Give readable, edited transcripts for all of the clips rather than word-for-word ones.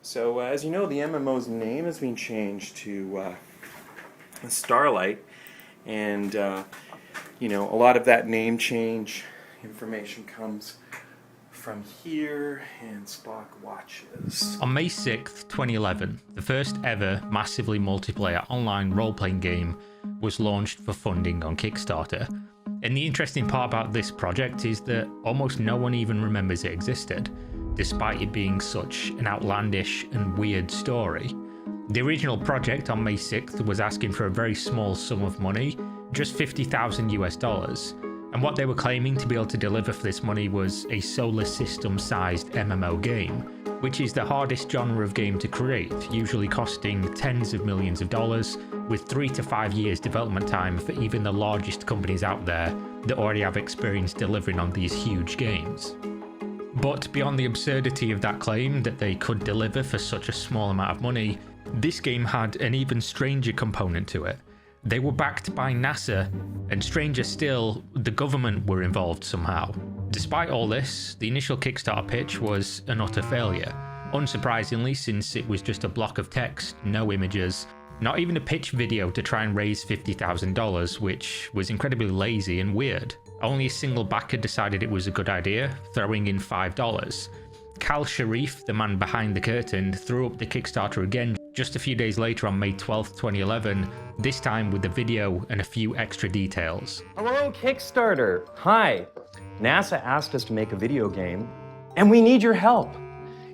So, as you know, the MMO's name has been changed to Starlight, and a lot of that name change information comes from here, and Spock watches. On May 6th, 2011, the first ever massively multiplayer online role-playing game was launched for funding on Kickstarter. And the interesting part about this project is that almost no one even remembers it existed, despite it being such an outlandish and weird story. The original project on May 6th was asking for a very small sum of money, just $50,000 US, and what they were claiming to be able to deliver for this money was a solar system-sized MMO game, which is the hardest genre of game to create, usually costing tens of millions of dollars, with 3 to 5 years development time for even the largest companies out there that already have experience delivering on these huge games. But beyond the absurdity of that claim that they could deliver for such a small amount of money, this game had an even stranger component to it. They were backed by NASA, and stranger still, the government were involved somehow. Despite all this, the initial Kickstarter pitch was an utter failure. Unsurprisingly, since it was just a block of text, no images, not even a pitch video to try and raise $50,000, which was incredibly lazy and weird. Only a single backer decided it was a good idea, throwing in $5. Cal Sharif, the man behind the curtain, threw up the Kickstarter again just a few days later on May 12th, 2011, this time with a video and a few extra details. Hello, Kickstarter. Hi. NASA asked us to make a video game, and we need your help.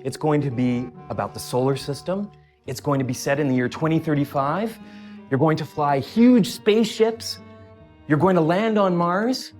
It's going to be about the solar system. It's going to be set in the year 2035. You're going to fly huge spaceships. You're going to land on Mars.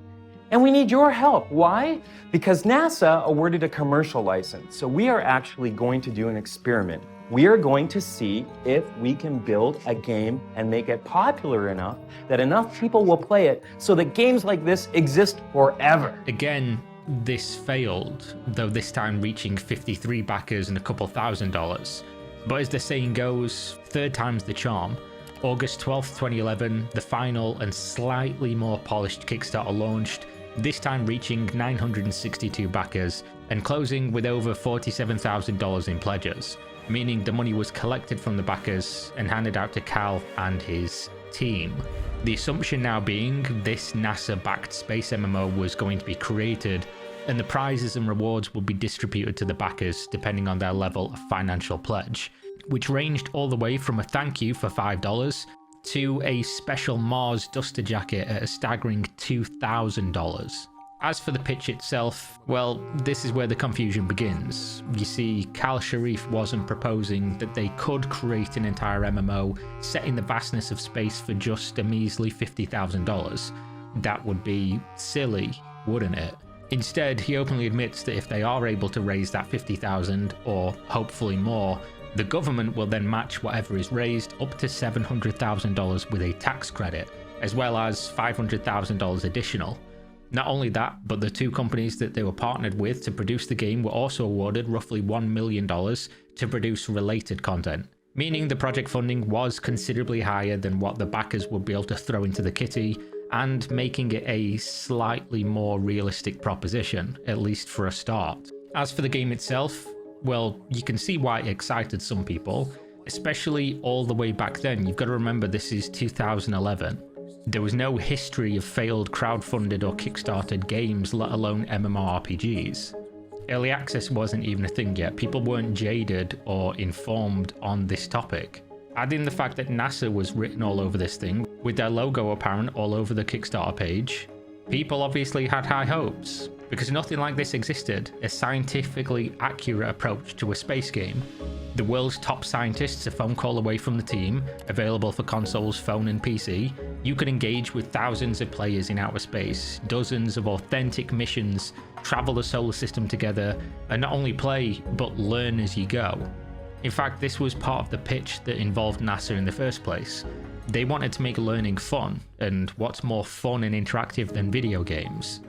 And we need your help. Why? Because NASA awarded a commercial license. So we are actually going to do an experiment. We are going to see if we can build a game and make it popular enough that enough people will play it so that games like this exist forever. Again, this failed, though this time reaching 53 backers and a couple $1,000s. But as the saying goes, third time's the charm. August 12th, 2011, the final and slightly more polished Kickstarter launched, this time reaching 962 backers and closing with over $47,000 in pledges, meaning the money was collected from the backers and handed out to Cal and his team. The assumption now being this NASA-backed space MMO was going to be created, and the prizes and rewards would be distributed to the backers depending on their level of financial pledge, which ranged all the way from a thank you for $5 to a special Mars duster jacket at a staggering $2,000. As for the pitch itself, well, this is where the confusion begins. You see, Cal Sharif wasn't proposing that they could create an entire MMO set in the vastness of space for just a measly $50,000. That would be silly, wouldn't it? Instead, he openly admits that if they are able to raise that $50,000, or hopefully more, the government will then match whatever is raised up to $700,000 with a tax credit, as well as $500,000 additional. Not only that, but the two companies that they were partnered with to produce the game were also awarded roughly $1 million to produce related content, meaning the project funding was considerably higher than what the backers would be able to throw into the kitty, and making it a slightly more realistic proposition, at least for a start. As for the game itself, well, you can see why it excited some people, especially all the way back then. You've got to remember this is 2011. There was no history of failed crowdfunded or kickstarted games, let alone MMORPGs. Early access wasn't even a thing yet. People weren't jaded or informed on this topic. Add in the fact that NASA was written all over this thing, with their logo apparent all over the Kickstarter page. People obviously had high hopes, because nothing like this existed, a scientifically accurate approach to a space game. The world's top scientists a phone call away from the team, available for consoles, phone and PC. You could engage with thousands of players in outer space, dozens of authentic missions, travel the solar system together, and not only play, but learn as you go. In fact, this was part of the pitch that involved NASA in the first place. They wanted to make learning fun, and what's more fun and interactive than video games?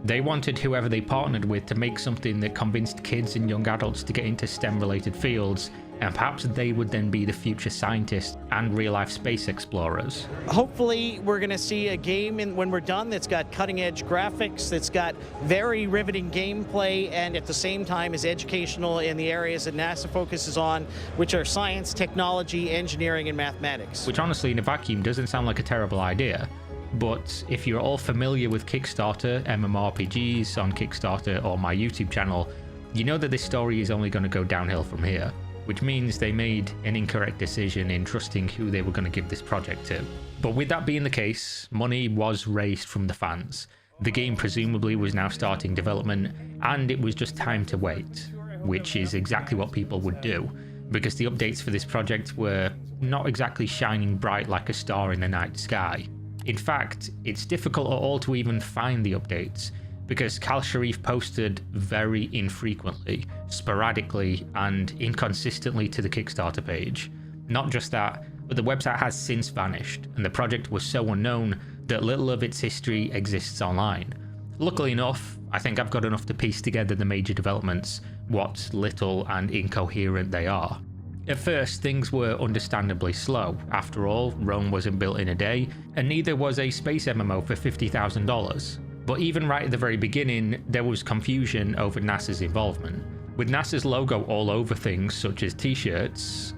They wanted whoever they partnered with to make something that convinced kids and young adults to get into STEM-related fields, and perhaps they would then be the future scientists and real-life space explorers. Hopefully, we're going to see a game when we're done that's got cutting-edge graphics, that's got very riveting gameplay, and at the same time is educational in the areas that NASA focuses on, which are science, technology, engineering, and mathematics. Which honestly, in a vacuum, doesn't sound like a terrible idea. But if you're all familiar with Kickstarter, MMORPGs on Kickstarter, or my YouTube channel, you know that this story is only going to go downhill from here. Which means they made an incorrect decision in trusting who they were going to give this project to. But with that being the case, money was raised from the fans. The game presumably was now starting development, and it was just time to wait, which is exactly what people would do, because the updates for this project were not exactly shining bright like a star in the night sky. In fact, it's difficult at all to even find the updates, because Cal Sharif posted very infrequently, sporadically, and inconsistently to the Kickstarter page. Not just that, but the website has since vanished, and the project was so unknown that little of its history exists online. Luckily enough, I think I've got enough to piece together the major developments, what little and incoherent they are. At first, things were understandably slow. After all, Rome wasn't built in a day, and neither was a space MMO for $50,000. But even right at the very beginning, there was confusion over NASA's involvement. With NASA's logo all over things such as t-shirts,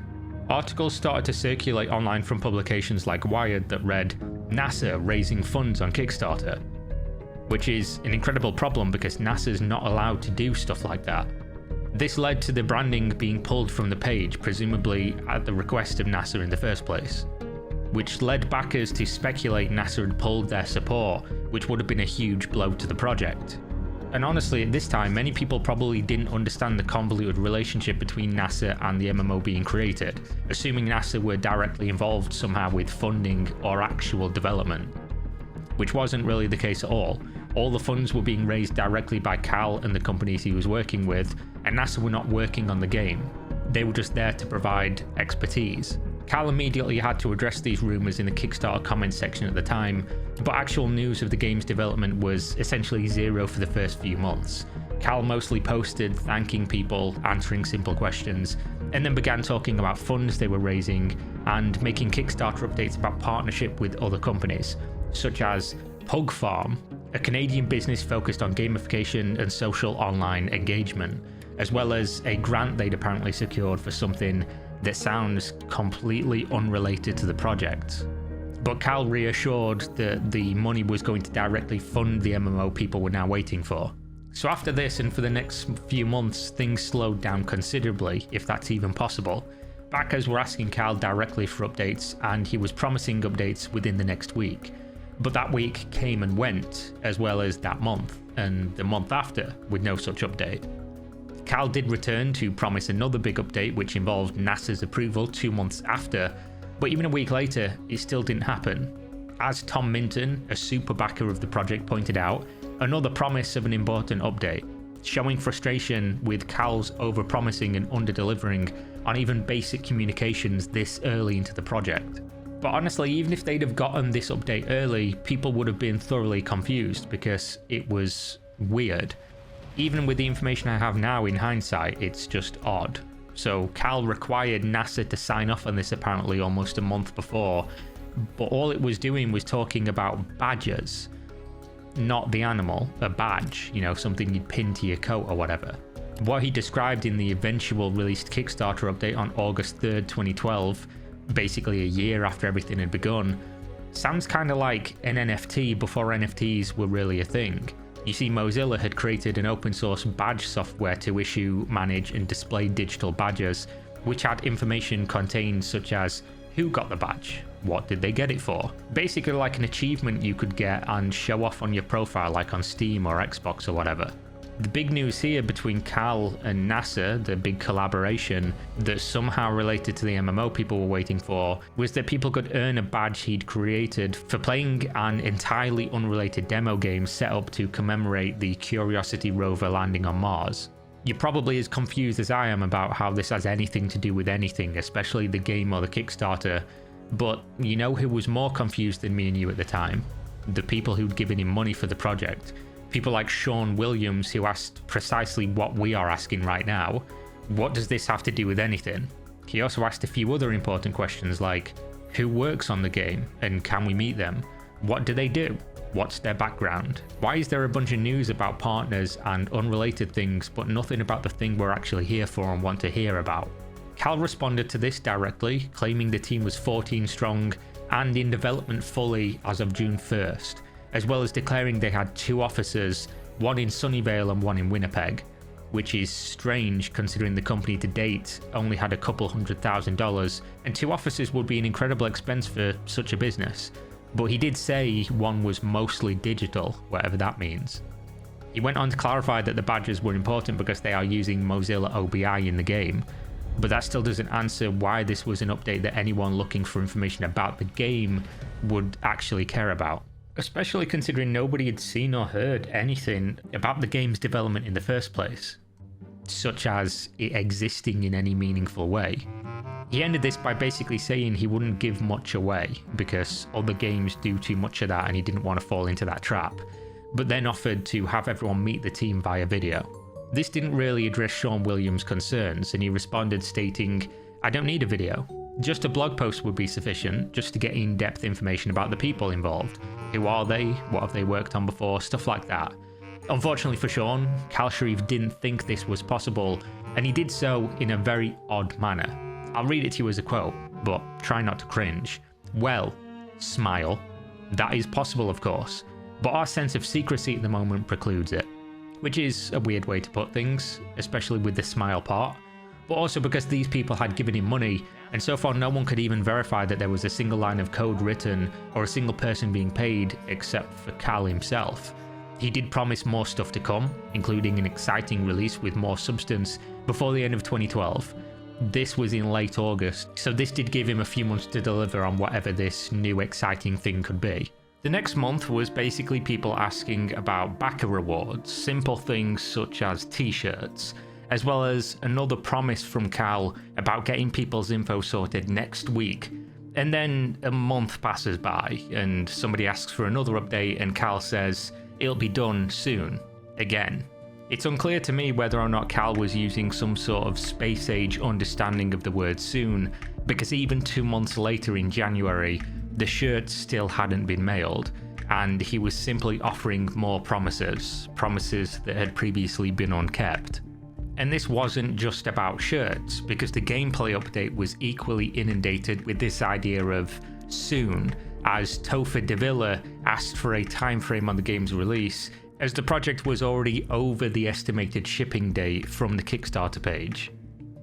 articles started to circulate online from publications like Wired that read, "NASA raising funds on Kickstarter," which is an incredible problem because NASA's not allowed to do stuff like that. This led to the branding being pulled from the page, presumably at the request of NASA in the first place, which led backers to speculate NASA had pulled their support, which would have been a huge blow to the project. And honestly, at this time, many people probably didn't understand the convoluted relationship between NASA and the MMO being created, assuming NASA were directly involved somehow with funding or actual development, which wasn't really the case at all. All the funds were being raised directly by Cal and the companies he was working with, and NASA were not working on the game. They were just there to provide expertise. Cal immediately had to address these rumours in the Kickstarter comments section at the time, but actual news of the game's development was essentially zero for the first few months. Cal mostly posted thanking people, answering simple questions, and then began talking about funds they were raising and making Kickstarter updates about partnership with other companies, such as Pug Farm, a Canadian business focused on gamification and social online engagement, as well as a grant they'd apparently secured for something that sounds completely unrelated to the project. But Cal reassured that the money was going to directly fund the MMO people were now waiting for. So after this and for the next few months, things slowed down considerably, if that's even possible. Backers were asking Cal directly for updates, and he was promising updates within the next week. But that week came and went, as well as that month, and the month after, with no such update. Cal did return to promise another big update which involved NASA's approval 2 months after, but even a week later, it still didn't happen. As Tom Minton, a super backer of the project, pointed out, another promise of an important update, showing frustration with Cal's overpromising and underdelivering on even basic communications this early into the project. But honestly, even if they'd have gotten this update early, people would have been thoroughly confused because it was weird. Even with the information I have now in hindsight, it's just odd. So Cal required NASA to sign off on this apparently almost a month before, but all it was doing was talking about badges, not the animal, a badge, something you'd pin to your coat or whatever. What he described in the eventual released Kickstarter update on August 3rd, 2012, basically a year after everything had begun, sounds kind of like an NFT before NFTs were really a thing. You see, Mozilla had created an open source badge software to issue, manage, and display digital badges, which had information contained such as who got the badge, what did they get it for, basically like an achievement you could get and show off on your profile like on Steam or Xbox or whatever. The big news here between Cal and NASA, the big collaboration that somehow related to the MMO people were waiting for, was that people could earn a badge he'd created for playing an entirely unrelated demo game set up to commemorate the Curiosity rover landing on Mars. You're probably as confused as I am about how this has anything to do with anything, especially the game or the Kickstarter, but you know who was more confused than me and you at the time? The people who'd given him money for the project. People like Sean Williams, who asked precisely what we are asking right now. What does this have to do with anything? He also asked a few other important questions like, who works on the game and can we meet them? What do they do? What's their background? Why is there a bunch of news about partners and unrelated things, but nothing about the thing we're actually here for and want to hear about? Cal responded to this directly, claiming the team was 14 strong and in development fully as of June 1st, as well as declaring they had 2 offices, one in Sunnyvale and one in Winnipeg, which is strange considering the company to date only had a couple $100,000, and 2 offices would be an incredible expense for such a business. But he did say one was mostly digital, whatever that means. He went on to clarify that the badges were important because they are using Mozilla OBI in the game, but that still doesn't answer why this was an update that anyone looking for information about the game would actually care about. Especially considering nobody had seen or heard anything about the game's development in the first place, such as it existing in any meaningful way. He ended this by basically saying he wouldn't give much away because other games do too much of that and he didn't want to fall into that trap, but then offered to have everyone meet the team via video. This didn't really address Sean Williams' concerns, and he responded stating, "I don't need a video. Just a blog post would be sufficient, just to get in-depth information about the people involved. Who are they? What have they worked on before? Stuff like that." Unfortunately for Sean, Cal Sharif didn't think this was possible, and he did so in a very odd manner. I'll read it to you as a quote, but try not to cringe. "Well, smile. That is possible, of course, but our sense of secrecy at the moment precludes it." Which is a weird way to put things, especially with the smile part, but also because these people had given him money, and so far no one could even verify that there was a single line of code written or a single person being paid except for Cal himself. He did promise more stuff to come, including an exciting release with more substance before the end of 2012. This was in late August, so this did give him a few months to deliver on whatever this new exciting thing could be. The next month was basically people asking about backer rewards, simple things such as t-shirts, as well as another promise from Cal about getting people's info sorted next week. And then a month passes by and somebody asks for another update and Cal says it'll be done soon, again. It's unclear to me whether or not Cal was using some sort of space age understanding of the word soon, because even 2 months later in January, the shirts still hadn't been mailed, and he was simply offering more promises that had previously been unkept. And this wasn't just about shirts, because the gameplay update was equally inundated with this idea of soon, as Topher Davila asked for a time frame on the game's release, as the project was already over the estimated shipping date from the Kickstarter page.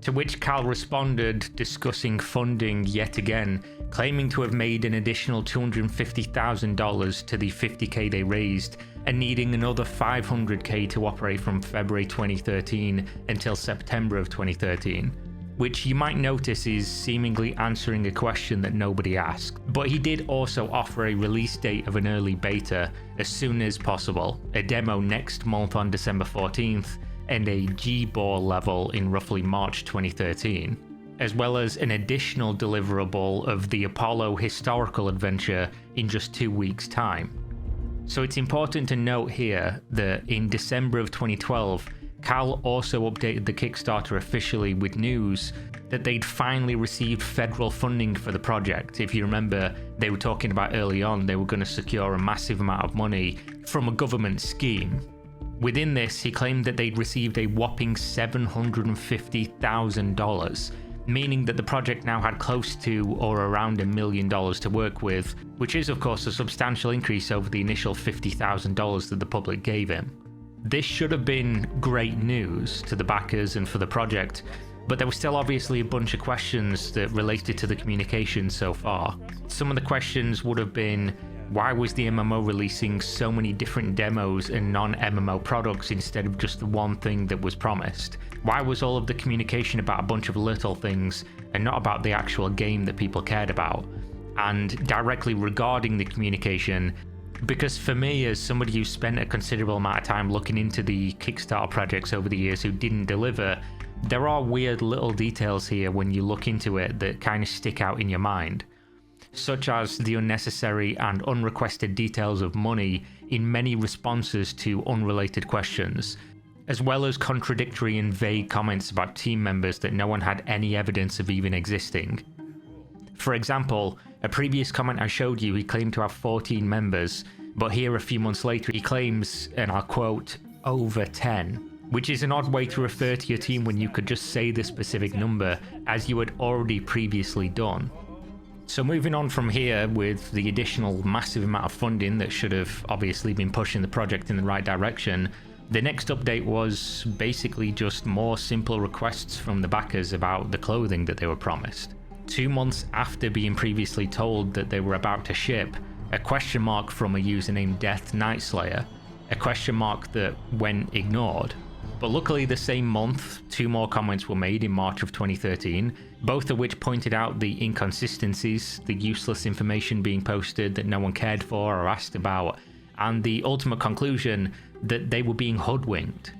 To which Cal responded, discussing funding yet again, claiming to have made an additional $250,000 to the $50K they raised, and needing another $500K to operate from February 2013 until September of 2013. Which you might notice is seemingly answering a question that nobody asked. But he did also offer a release date of an early beta as soon as possible, a demo next month on December 14th, and a G-Ball level in roughly March 2013, as well as an additional deliverable of the Apollo historical adventure in just 2 weeks' time. So it's important to note here that in December of 2012, Cal also updated the Kickstarter officially with news that they'd finally received federal funding for the project. If you remember, they were talking about early on they were going to secure a massive amount of money from a government scheme. Within this, he claimed that they'd received a whopping $750,000, meaning that the project now had close to or around $1 million to work with, which is of course a substantial increase over the initial $50,000 that the public gave him. This should have been great news to the backers and for the project, but there was still obviously a bunch of questions that related to the communication so far. Some of the questions would have been, why was the MMO releasing so many different demos and non-MMO products instead of just the one thing that was promised? Why was all of the communication about a bunch of little things and not about the actual game that people cared about? And directly regarding the communication, because for me, as somebody who spent a considerable amount of time looking into the Kickstarter projects over the years who didn't deliver, there are weird little details here when you look into it that kind of stick out in your mind. such as the unnecessary and unrequested details of money in many responses to unrelated questions, as well as contradictory and vague comments about team members that no one had any evidence of even existing. For example, a previous comment I showed you, he claimed to have 14 members, but here a few months later he claims, and I'll quote, over 10, which is an odd way to refer to your team when you could just say the specific number, as you had already previously done. So moving on from here, with the additional massive amount of funding that should have obviously been pushing the project in the right direction, the next update was basically just more simple requests from the backers about the clothing that they were promised. 2 months after being previously told that they were about to ship, a question mark from a user named Death Nightslayer, a question mark that went ignored. But luckily the same month, 2 more comments were made in March of 2013, both of which pointed out the inconsistencies, the useless information being posted that no one cared for or asked about, and the ultimate conclusion that they were being hoodwinked.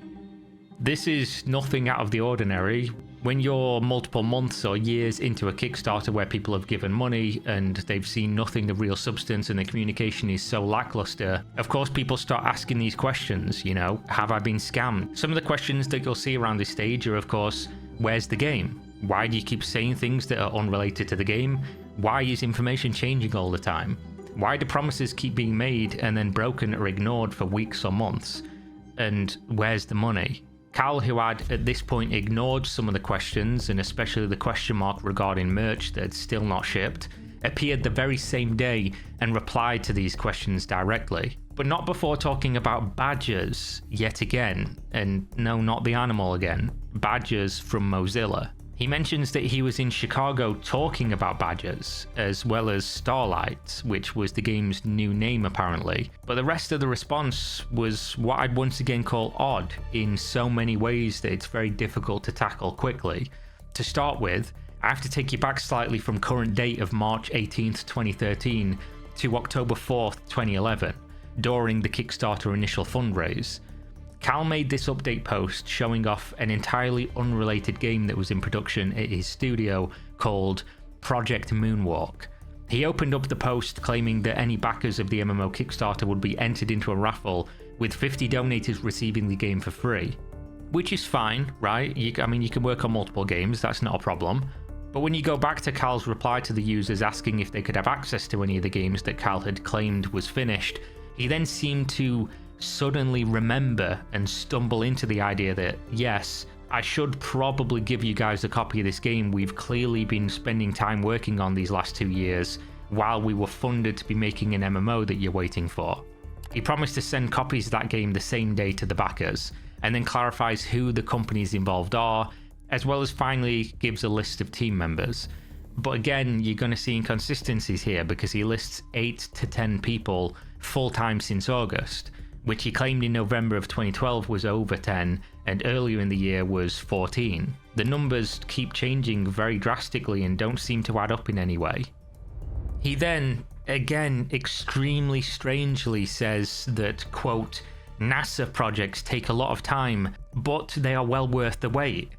This is nothing out of the ordinary. When you're multiple months or years into a Kickstarter where people have given money and they've seen nothing of real substance and the communication is so lackluster, of course people start asking these questions, you know, have I been scammed? Some of the questions that you'll see around this stage are, of course, where's the game? Why do you keep saying things that are unrelated to the game? Why is information changing all the time? Why do promises keep being made and then broken or ignored for weeks or months? And where's the money? Cal, who had at this point ignored some of the questions, and especially the question mark regarding merch that had still not shipped, appeared the very same day and replied to these questions directly. But not before talking about badgers yet again, and no, not the animal again, badgers from Mozilla. He mentions that he was in Chicago talking about badgers, as well as Starlight, which was the game's new name apparently. But the rest of the response was what I'd once again call odd in so many ways that it's very difficult to tackle quickly. To start with, I have to take you back slightly from current date of March 18th, 2013 to October 4th, 2011, during the Kickstarter initial fundraise. Cal made this update post showing off an entirely unrelated game that was in production at his studio called Project Moonwalk. He opened up the post claiming that any backers of the MMO Kickstarter would be entered into a raffle, with 50 donators receiving the game for free. Which is fine, right? You can work on multiple games, that's not a problem. But when you go back to Cal's reply to the users asking if they could have access to any of the games that Cal had claimed was finished, he then seemed to suddenly remember and stumble into the idea that, yes, I should probably give you guys a copy of this game we've clearly been spending time working on these last 2 years while we were funded to be making an MMO that you're waiting for. He promised to send copies of that game the same day to the backers, and then clarifies who the companies involved are, as well as finally gives a list of team members. But again, you're going to see inconsistencies here because he lists 8 to 10 people full-time since August, which he claimed in November of 2012 was over 10, and earlier in the year was 14. The numbers keep changing very drastically and don't seem to add up in any way. He then, again extremely strangely, says that, quote, NASA projects take a lot of time, but they are well worth the wait.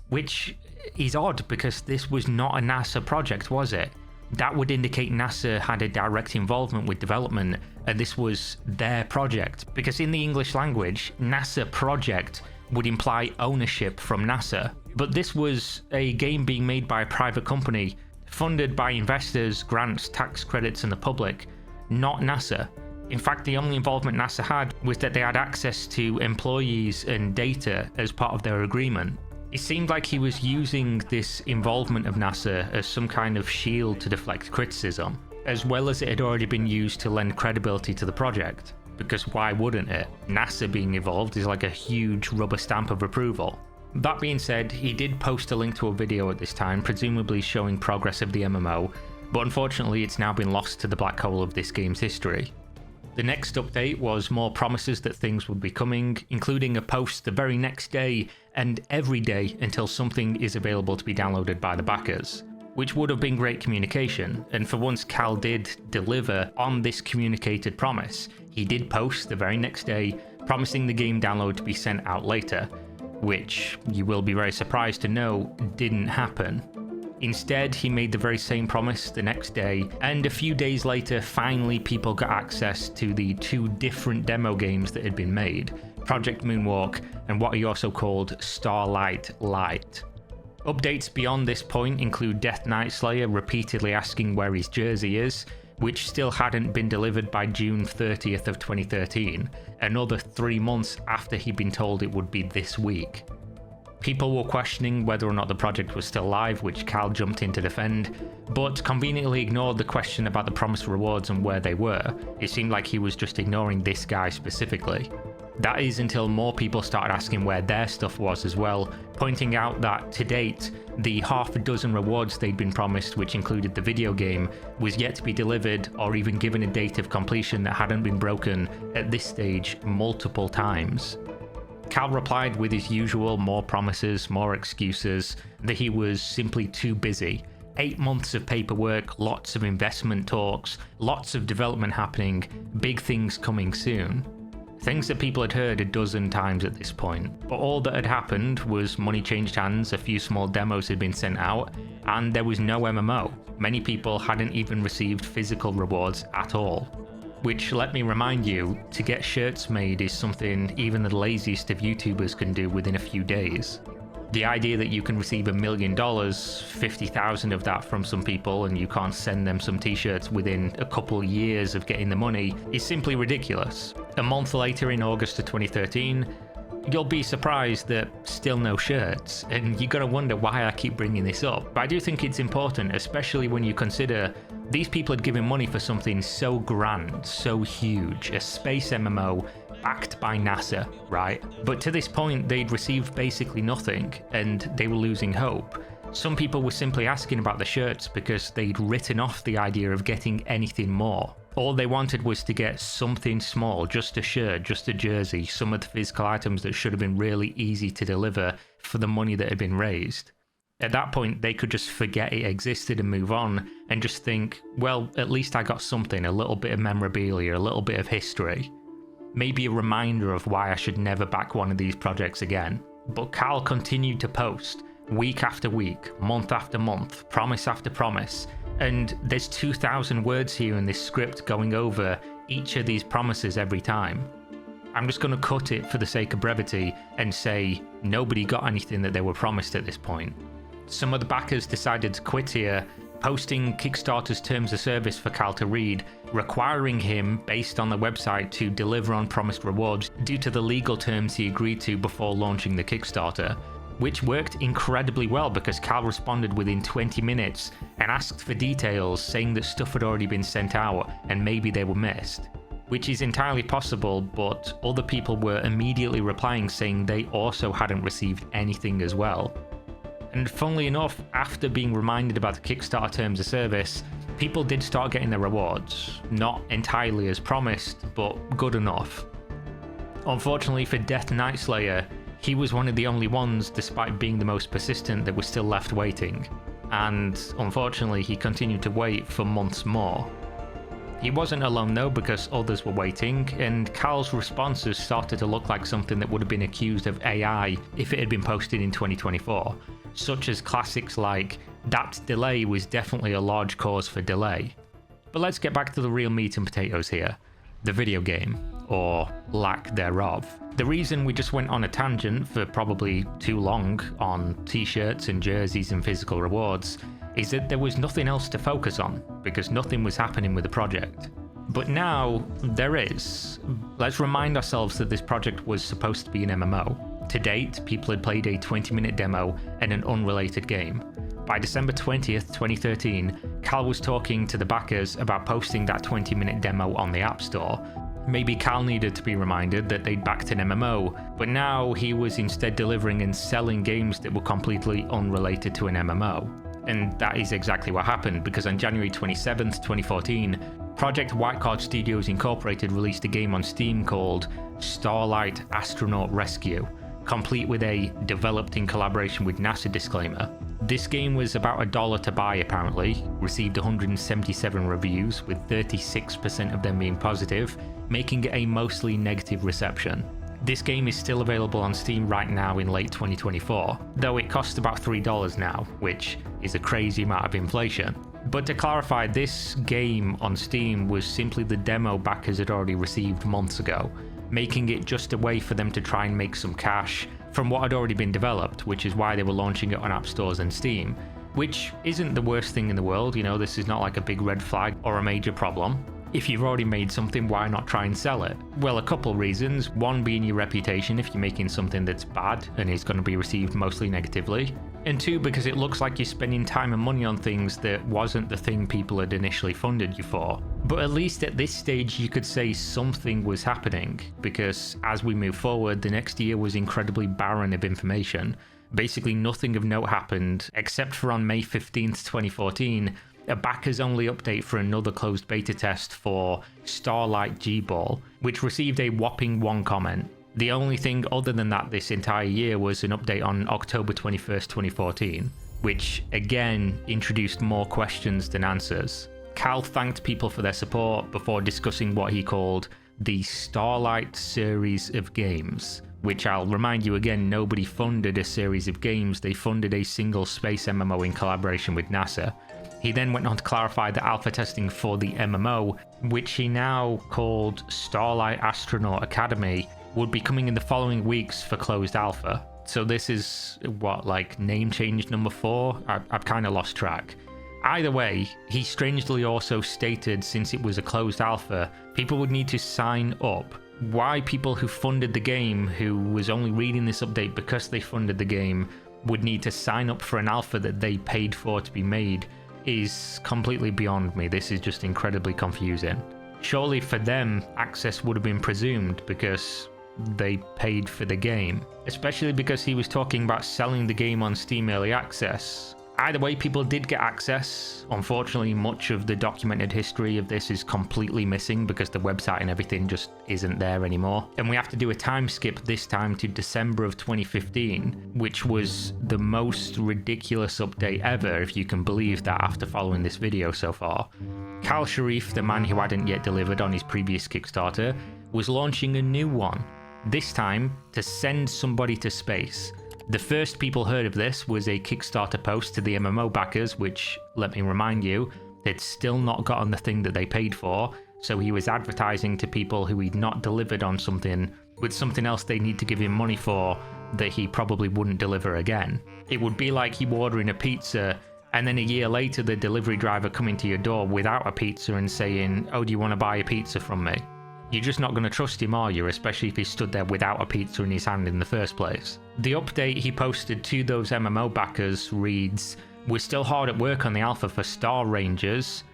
Which is odd because this was not a NASA project, was it? That would indicate NASA had a direct involvement with development and this was their project, because in the English language, NASA project would imply ownership from NASA. But this was a game being made by a private company, funded by investors, grants, tax credits and the public, not NASA. In fact, the only involvement NASA had was that they had access to employees and data as part of their agreement. It seemed like he was using this involvement of NASA as some kind of shield to deflect criticism, as well as it had already been used to lend credibility to the project. Because why wouldn't it? NASA being involved is like a huge rubber stamp of approval. That being said, he did post a link to a video at this time, presumably showing progress of the MMO, but unfortunately it's now been lost to the black hole of this game's history. The next update was more promises that things would be coming, including a post the very next day and every day until something is available to be downloaded by the backers, which would have been great communication, and for once Cal did deliver on this communicated promise. He did post the very next day, promising the game download to be sent out later, which you will be very surprised to know didn't happen. Instead, he made the very same promise the next day, and a few days later, finally people got access to the 2 different demo games that had been made, Project Moonwalk and what he also called Starlight Light. Updates beyond this point include Death Knight Slayer repeatedly asking where his jersey is, which still hadn't been delivered by June 30th of 2013, another 3 months after he'd been told it would be this week. People were questioning whether or not the project was still live, which Cal jumped in to defend, but conveniently ignored the question about the promised rewards and where they were. It seemed like he was just ignoring this guy specifically. That is until more people started asking where their stuff was as well, pointing out that to date, the half a dozen rewards they'd been promised, which included the video game, was yet to be delivered or even given a date of completion that hadn't been broken at this stage multiple times. Cal replied with his usual more promises, more excuses, that he was simply too busy. 8 months of paperwork, lots of investment talks, lots of development happening, big things coming soon. Things that people had heard a dozen times at this point, but all that had happened was money changed hands, a few small demos had been sent out, and there was no MMO. Many people hadn't even received physical rewards at all. Which, let me remind you, to get shirts made is something even the laziest of YouTubers can do within a few days. The idea that you can receive $1 million, 50,000 of that from some people, and you can't send them some t-shirts within a couple years of getting the money is simply ridiculous. A month later, in August of 2013, you'll be surprised that still no shirts, and you're gonna wonder why I keep bringing this up. But I do think it's important, especially when you consider these people had given money for something so grand, so huge, a space MMO backed by NASA, right? But to this point, they'd received basically nothing, and they were losing hope. Some people were simply asking about the shirts because they'd written off the idea of getting anything more. All they wanted was to get something small, just a shirt, just a jersey, some of the physical items that should have been really easy to deliver for the money that had been raised. At that point, they could just forget it existed and move on, and just think, well, at least I got something, a little bit of memorabilia, a little bit of history. Maybe a reminder of why I should never back one of these projects again. But Cal continued to post, week after week, month after month, promise after promise, and there's 2,000 words here in this script going over each of these promises every time. I'm just going to cut it for the sake of brevity and say nobody got anything that they were promised at this point. Some of the backers decided to quit here, posting Kickstarter's terms of service for Cal to read, requiring him, based on the website, to deliver on promised rewards due to the legal terms he agreed to before launching the Kickstarter, which worked incredibly well because Cal responded within 20 minutes and asked for details, saying that stuff had already been sent out and maybe they were missed. Which is entirely possible, but other people were immediately replying saying they also hadn't received anything as well. And funnily enough, after being reminded about the Kickstarter terms of service, people did start getting their rewards. Not entirely as promised, but good enough. Unfortunately for Death Knight Slayer, he was one of the only ones, despite being the most persistent, that was still left waiting. And unfortunately, he continued to wait for months more. He wasn't alone though, because others were waiting, and Cal's responses started to look like something that would have been accused of AI if it had been posted in 2024, such as classics like, "That delay was definitely a large cause for delay." But let's get back to the real meat and potatoes here, the video game, or lack thereof. The reason we just went on a tangent for probably too long on t-shirts and jerseys and physical rewards is that there was nothing else to focus on, because nothing was happening with the project. But now, there is. Let's remind ourselves that this project was supposed to be an MMO. To date, people had played a 20-minute demo and an unrelated game. By December 20th, 2013, Cal was talking to the backers about posting that 20-minute demo on the App Store. Maybe Cal needed to be reminded that they'd backed an MMO, but now he was instead delivering and selling games that were completely unrelated to an MMO. And that is exactly what happened, because on January 27th, 2014, Project Whitecard Studios Incorporated released a game on Steam called Starlight Astronaut Rescue, complete with a "developed in collaboration with NASA" disclaimer. This game was about $1 to buy apparently, received 177 reviews, with 36% of them being positive, making it a mostly negative reception. This game is still available on Steam right now in late 2024, though it costs about $3 now, which is a crazy amount of inflation. But to clarify, this game on Steam was simply the demo backers had already received months ago, making it just a way for them to try and make some cash from what had already been developed, which is why they were launching it on app stores and Steam, which isn't the worst thing in the world. This is not like a big red flag or a major problem. If you've already made something, why not try and sell it? Well, a couple reasons. One being your reputation if you're making something that's bad and is going to be received mostly negatively. And two, because it looks like you're spending time and money on things that wasn't the thing people had initially funded you for. But at least at this stage you could say something was happening, because as we move forward, the next year was incredibly barren of information. Basically nothing of note happened, except for on May 15th, 2014, a backers only update for another closed beta test for Starlight G-Ball, which received a whopping 1 comment. The only thing other than that this entire year was an update on October 21st, 2014, which again introduced more questions than answers. Cal thanked people for their support before discussing what he called the Starlight series of games, which I'll remind you again, nobody funded a series of games, they funded a single space MMO in collaboration with NASA. He then went on to clarify that alpha testing for the MMO, which he now called Starlight Astronaut Academy, would be coming in the following weeks for closed alpha. So this is name change number 4? I've kind of lost track. Either way, he strangely also stated since it was a closed alpha, people would need to sign up. Why people who funded the game, who was only reading this update because they funded the game, would need to sign up for an alpha that they paid for to be made is completely beyond me. This is just incredibly confusing. Surely for them, access would have been presumed because they paid for the game, especially because he was talking about selling the game on Steam Early Access. Either way, people did get access. Unfortunately, much of the documented history of this is completely missing because the website and everything just isn't there anymore. And we have to do a time skip this time to December of 2015, which was the most ridiculous update ever, if you can believe that after following this video so far. Cal Sharif, the man who hadn't yet delivered on his previous Kickstarter, was launching a new one, this time to send somebody to space. The first people heard of this was a Kickstarter post to the MMO backers, which, let me remind you, they'd still not gotten the thing that they paid for, so he was advertising to people who he'd not delivered on something with something else they need to give him money for that he probably wouldn't deliver again. It would be like you ordering a pizza and then a year later the delivery driver coming to your door without a pizza and saying, "Oh, do you want to buy a pizza from me?" You're just not going to trust him, are you? Especially if he stood there without a pizza in his hand in the first place. The update he posted to those MMO backers reads, "We're still hard at work on the alpha for Star Rangers,"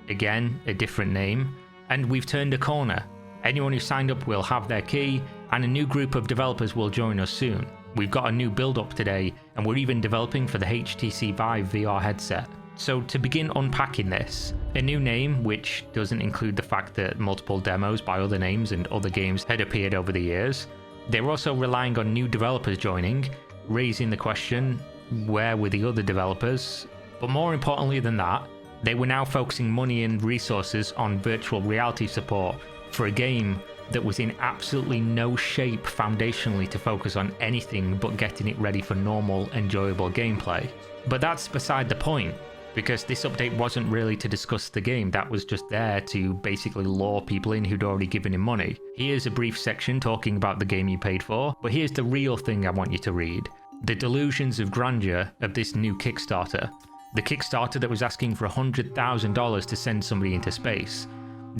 again, a different name, "and we've turned a corner. Anyone who signed up will have their key, and a new group of developers will join us soon. We've got a new build up today, and we're even developing for the HTC Vive VR headset." So to begin unpacking this, a new name, which doesn't include the fact that multiple demos by other names and other games had appeared over the years. They're also relying on new developers joining, raising the question, where were the other developers? But more importantly than that, they were now focusing money and resources on virtual reality support for a game that was in absolutely no shape foundationally to focus on anything but getting it ready for normal, enjoyable gameplay. But that's beside the point, because this update wasn't really to discuss the game, that was just there to basically lure people in who'd already given him money. Here's a brief section talking about the game you paid for, but here's the real thing I want you to read. The delusions of grandeur of this new Kickstarter. The Kickstarter that was asking for $100,000 to send somebody into space.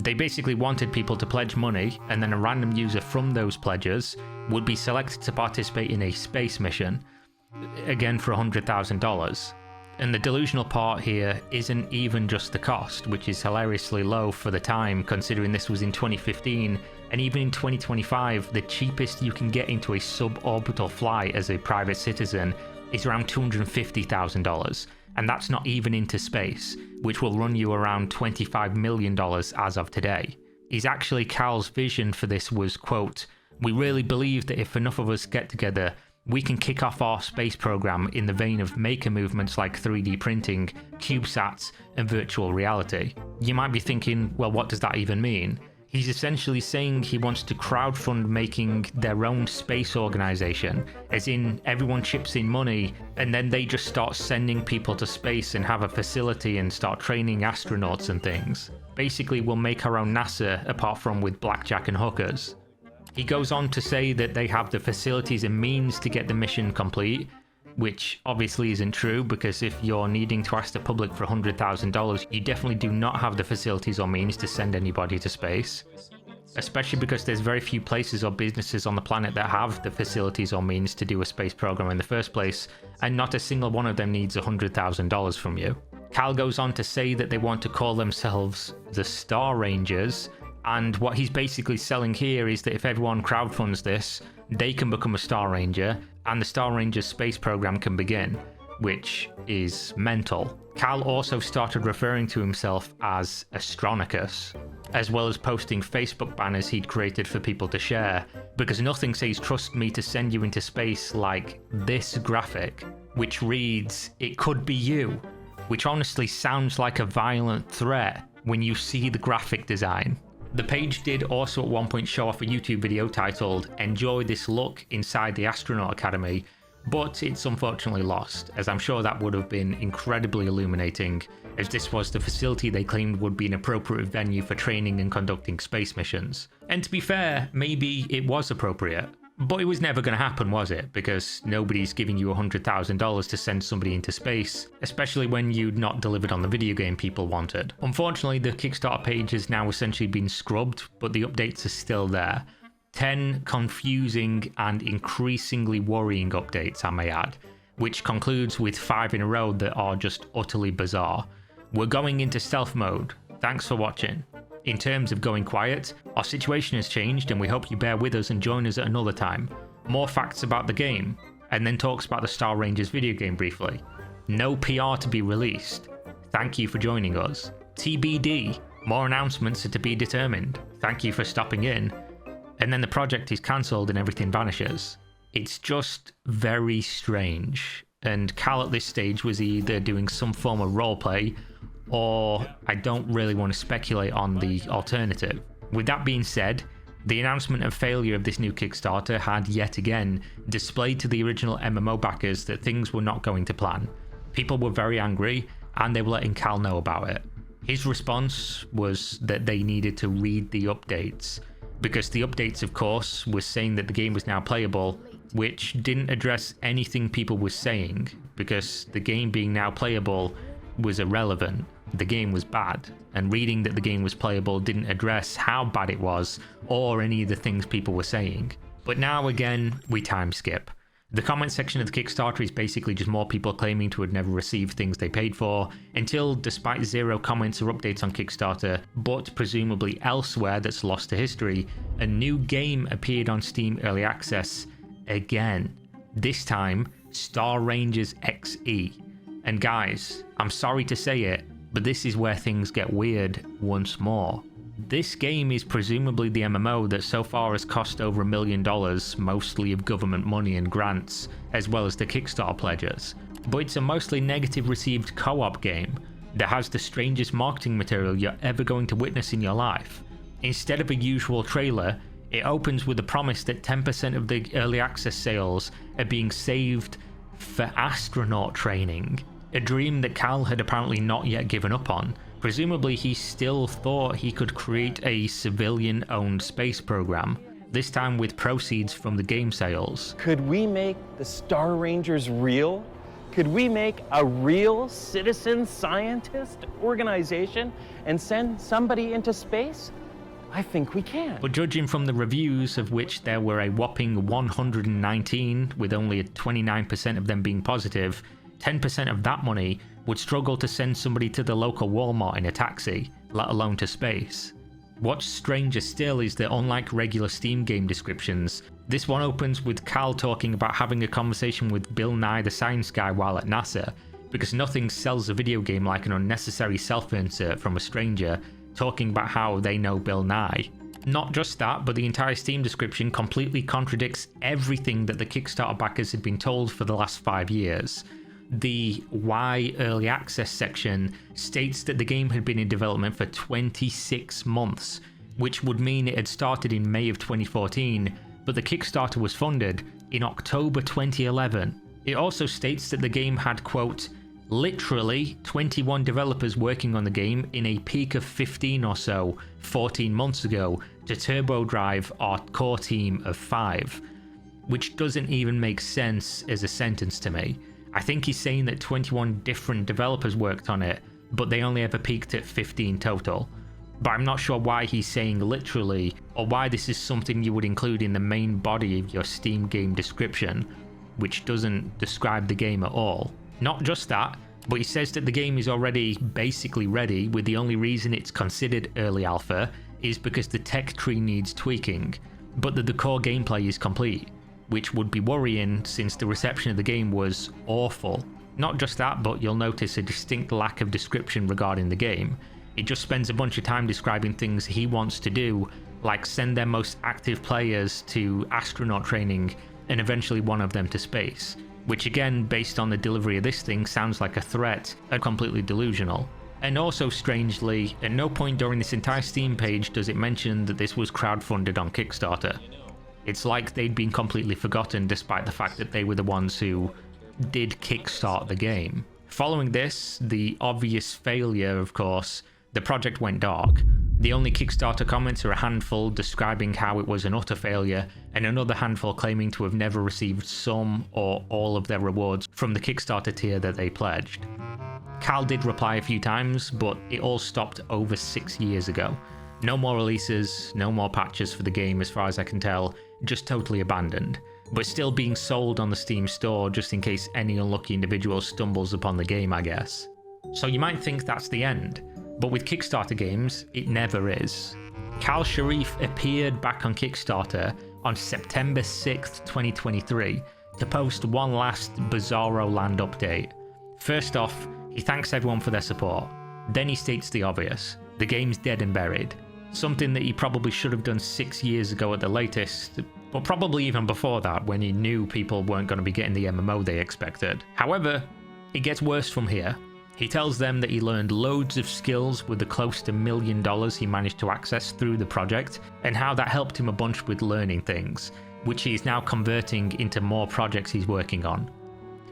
They basically wanted people to pledge money, and then a random user from those pledges would be selected to participate in a space mission, again for $100,000. And the delusional part here isn't even just the cost, which is hilariously low for the time considering this was in 2015, and even in 2025 the cheapest you can get into a suborbital flight as a private citizen is around $250,000, and that's not even into space, which will run you around $25 million as of today. Is actually Cal's vision for this was, quote, "We really believe that if enough of us get together, we can kick off our space program in the vein of maker movements like 3D printing, CubeSats, and virtual reality." You might be thinking, well, what does that even mean? He's essentially saying he wants to crowdfund making their own space organization, as in everyone chips in money and then they just start sending people to space and have a facility and start training astronauts and things. Basically, we'll make our own NASA apart from with blackjack and hookers. He goes on to say that they have the facilities and means to get the mission complete, which obviously isn't true, because if you're needing to ask the public for $100,000, you definitely do not have the facilities or means to send anybody to space. Especially because there's very few places or businesses on the planet that have the facilities or means to do a space program in the first place, and not a single one of them needs $100,000 from you. Cal goes on to say that they want to call themselves the Star Rangers, and what he's basically selling here is that if everyone crowdfunds this, they can become a Star Ranger, and the Star Rangers space program can begin, which is mental. Cal also started referring to himself as Astronicus, as well as posting Facebook banners he'd created for people to share, because nothing says trust me to send you into space like this graphic, which reads, "It could be you," which honestly sounds like a violent threat when you see the graphic design. The page did also at one point show off a YouTube video titled "Enjoy this look inside the Astronaut Academy," but it's unfortunately lost, as I'm sure that would have been incredibly illuminating, as this was the facility they claimed would be an appropriate venue for training and conducting space missions. And to be fair, maybe it was appropriate. But it was never going to happen, was it? Because nobody's giving you $100,000 to send somebody into space, especially when you'd not delivered on the video game people wanted. Unfortunately, the Kickstarter page has now essentially been scrubbed, but the updates are still there. 10 confusing and increasingly worrying updates, I may add, which concludes with 5 in a row that are just utterly bizarre. We're going into stealth mode. Thanks for watching. In terms of going quiet, our situation has changed and we hope you bear with us and join us at another time. More facts about the game, and then talks about the Star Rangers video game briefly. No PR to be released. Thank you for joining us. TBD, more announcements are to be determined. Thank you for stopping in. And then the project is cancelled and everything vanishes. It's just very strange. And Cal at this stage was either doing some form of roleplay, or I don't really want to speculate on the alternative. With that being said, the announcement of failure of this new Kickstarter had yet again displayed to the original MMO backers that things were not going to plan. People were very angry, and they were letting Cal know about it. His response was that they needed to read the updates, because the updates, of course, were saying that the game was now playable, which didn't address anything people were saying, because the game being now playable was irrelevant. The game was bad, and reading that the game was playable didn't address how bad it was, or any of the things people were saying. But now again, we time skip. The comment section of the Kickstarter is basically just more people claiming to have never received things they paid for, until, despite 0 comments or updates on Kickstarter, but presumably elsewhere that's lost to history, a new game appeared on Steam Early Access again. This time, Star Rangers XE. And guys, I'm sorry to say it, but this is where things get weird once more. This game is presumably the MMO that so far has cost over $1 million, mostly of government money and grants, as well as the Kickstarter pledges. But it's a mostly negative received co-op game that has the strangest marketing material you're ever going to witness in your life. Instead of a usual trailer, it opens with the promise that 10% of the early access sales are being saved for astronaut training. A dream that Cal had apparently not yet given up on. Presumably he still thought he could create a civilian-owned space program, this time with proceeds from the game sales. Could we make the Star Rangers real? Could we make a real citizen scientist organization and send somebody into space? I think we can. But judging from the reviews, of which there were a whopping 119, with only 29% of them being positive, 10% of that money would struggle to send somebody to the local Walmart in a taxi, let alone to space. What's stranger still is that unlike regular Steam game descriptions, this one opens with Cal talking about having a conversation with Bill Nye the Science Guy while at NASA, because nothing sells a video game like an unnecessary self-insert from a stranger talking about how they know Bill Nye. Not just that, but the entire Steam description completely contradicts everything that the Kickstarter backers had been told for the last 5 years. The Why Early Access section states that the game had been in development for 26 months, which would mean it had started in May of 2014, but the Kickstarter was funded in October 2011. It also states that the game had, quote, literally 21 developers working on the game in a peak of 15 or so 14 months ago to turbo drive our core team of 5, which doesn't even make sense as a sentence to me. I think he's saying that 21 different developers worked on it, but they only ever peaked at 15 total. But I'm not sure why he's saying literally, or why this is something you would include in the main body of your Steam game description, which doesn't describe the game at all. Not just that, but he says that the game is already basically ready, with the only reason it's considered early alpha is because the tech tree needs tweaking, but that the core gameplay is complete, which would be worrying since the reception of the game was awful. Not just that, but you'll notice a distinct lack of description regarding the game. It just spends a bunch of time describing things he wants to do, like send their most active players to astronaut training and eventually one of them to space, which again, based on the delivery of this thing, sounds like a threat and completely delusional. And also strangely, at no point during this entire Steam page does it mention that this was crowdfunded on Kickstarter. It's like they'd been completely forgotten despite the fact that they were the ones who did kickstart the game. Following this, the obvious failure, of course, the project went dark. The only Kickstarter comments are a handful describing how it was an utter failure, and another handful claiming to have never received some or all of their rewards from the Kickstarter tier that they pledged. Cal did reply a few times, but it all stopped over 6 years ago. No more releases, no more patches for the game as far as I can tell, just totally abandoned, but still being sold on the Steam store just in case any unlucky individual stumbles upon the game, I guess. So you might think that's the end, but with Kickstarter games, it never is. Cal Sharif appeared back on Kickstarter on September 6th, 2023 to post one last Bizarro Land update. First off, he thanks everyone for their support. Then he states the obvious: the game's dead and buried. Something that he probably should have done 6 years ago at the latest, but probably even before that when he knew people weren't going to be getting the MMO they expected. However, it gets worse from here. He tells them that he learned loads of skills with the close to $1 million he managed to access through the project, and how that helped him a bunch with learning things, which he is now converting into more projects he's working on.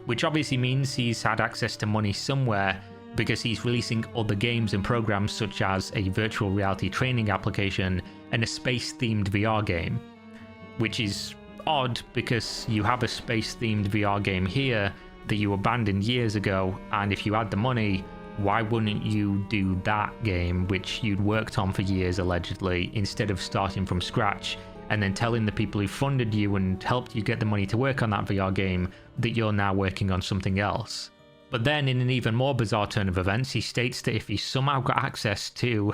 Which obviously means he's had access to money somewhere, because he's releasing other games and programs such as a virtual reality training application and a space-themed VR game. Which is odd because you have a space-themed VR game here that you abandoned years ago, and if you had the money, why wouldn't you do that game which you'd worked on for years allegedly, instead of starting from scratch and then telling the people who funded you and helped you get the money to work on that VR game that you're now working on something else? But then in an even more bizarre turn of events, he states that if he somehow got access to,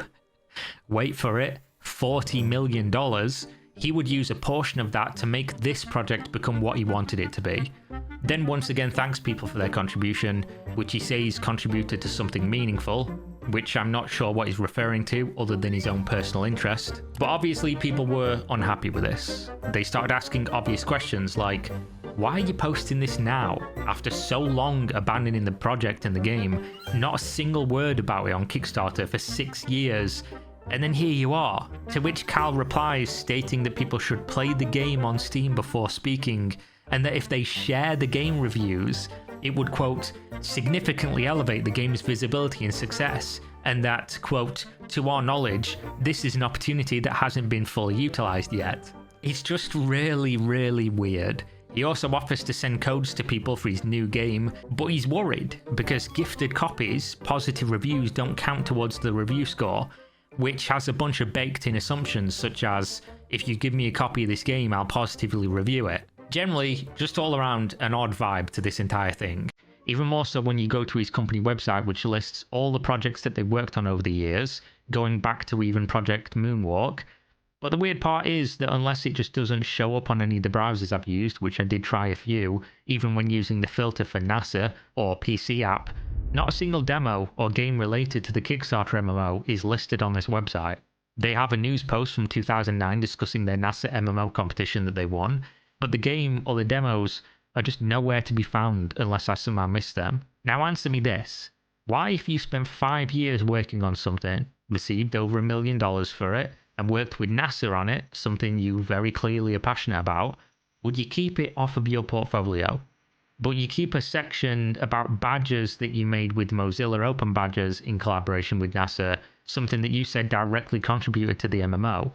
wait for it, $40 million, he would use a portion of that to make this project become what he wanted it to be. Then once again thanks people for their contribution, which he says contributed to something meaningful, which I'm not sure what he's referring to other than his own personal interest. But obviously people were unhappy with this. They started asking obvious questions like, why are you posting this now, after so long abandoning the project and the game? Not a single word about it on Kickstarter for 6 years, and then here you are. To which Cal replies stating that people should play the game on Steam before speaking, and that if they share the game reviews, it would, quote, significantly elevate the game's visibility and success, and that, quote, to our knowledge, this is an opportunity that hasn't been fully utilised yet. It's just really, really weird. He also offers to send codes to people for his new game, but he's worried because gifted copies, positive reviews don't count towards the review score, which has a bunch of baked-in assumptions such as, if you give me a copy of this game, I'll positively review it. Generally, just all around an odd vibe to this entire thing. Even more so when you go to his company website, which lists all the projects that they've worked on over the years, going back to even Project Moonwalk. But the weird part is that unless it just doesn't show up on any of the browsers I've used, which I did try a few, even when using the filter for NASA or PC app, not a single demo or game related to the Kickstarter MMO is listed on this website. They have a news post from 2009 discussing their NASA MMO competition that they won, but the game or the demos are just nowhere to be found unless I somehow missed them. Now answer me this: why, if you spent 5 years working on something, received over $1 million for it, and worked with NASA on it, something you very clearly are passionate about, would you keep it off of your portfolio? But you keep a section about badges that you made with Mozilla Open Badges in collaboration with NASA, something that you said directly contributed to the MMO.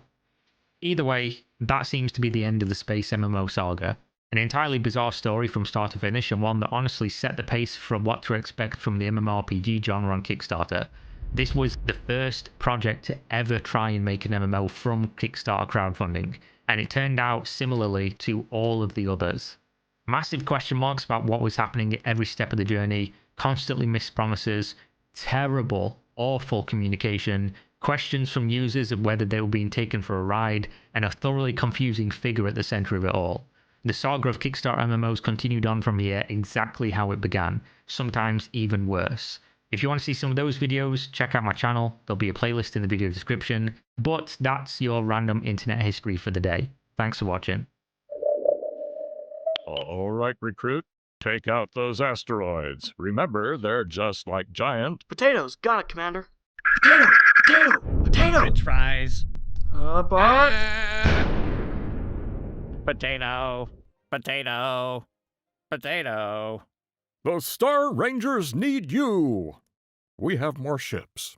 Either way, that seems to be the end of the space MMO saga. An entirely bizarre story from start to finish, and one that honestly set the pace for what to expect from the MMORPG genre on Kickstarter. This was the first project to ever try and make an MMO from Kickstarter crowdfunding, and it turned out similarly to all of the others. Massive question marks about what was happening at every step of the journey, constantly missed promises, terrible, awful communication, questions from users of whether they were being taken for a ride, and a thoroughly confusing figure at the center of it all. The saga of Kickstarter MMOs continued on from here exactly how it began, sometimes even worse. If you want to see some of those videos, check out my channel, there'll be a playlist in the video description, but that's your random internet history for the day. Thanks for watching. All right, recruit. Take out those asteroids. Remember, they're just like giant. Potatoes, got it, Commander. Potato! French fries. Bart! Potato. Potato. Potato. The Star Rangers need you. We have more ships.